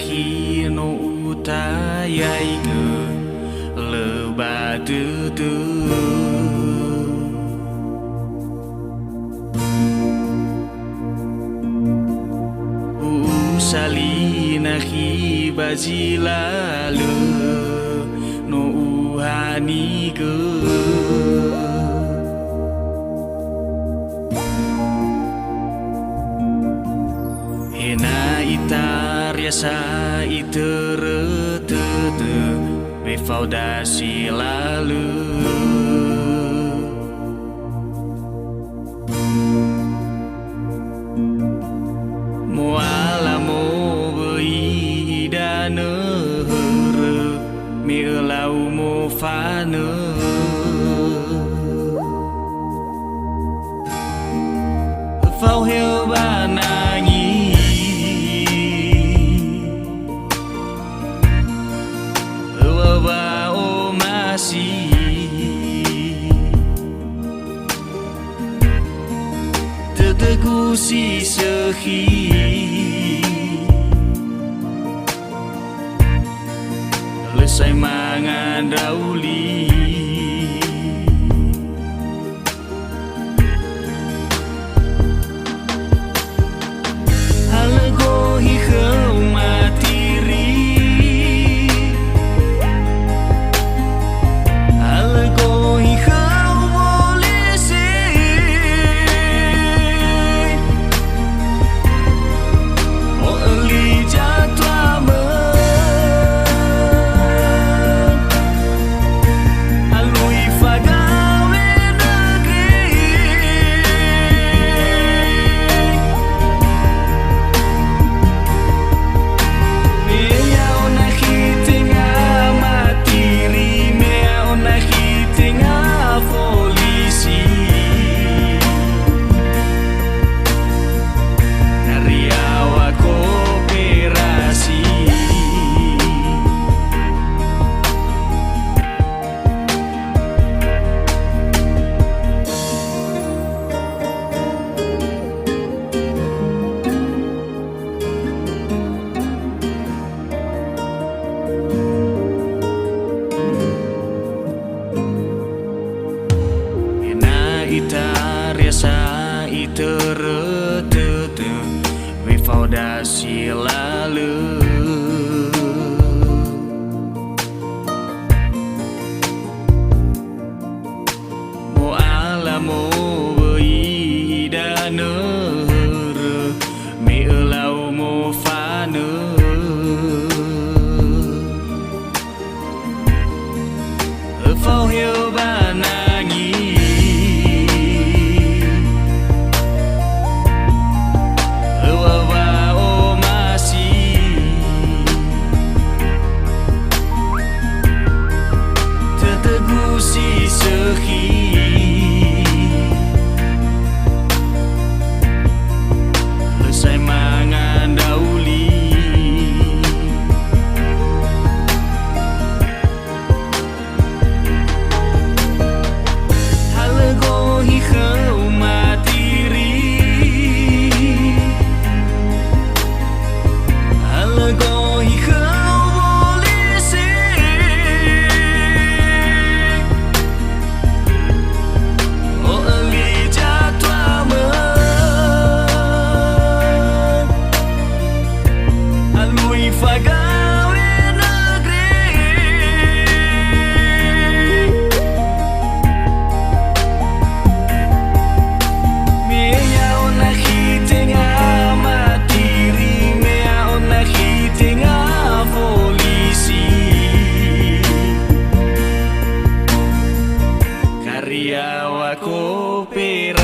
nahi no utayai ge lebadu tu usali nahi bajilalu no uhani ge hena itar yasa iterete befaudasi lalu moala mo beidane milau mo fane phao hiu banangi Teteku si sehi lesai mangan dauli halego hikau matiri itar yasa iterete befaudasi lalu mo alamo beidane mi elau mo fane phao hiu banangi si sehi lesai mangan dauli halego hikau matiri halego hikau Ria wa koopera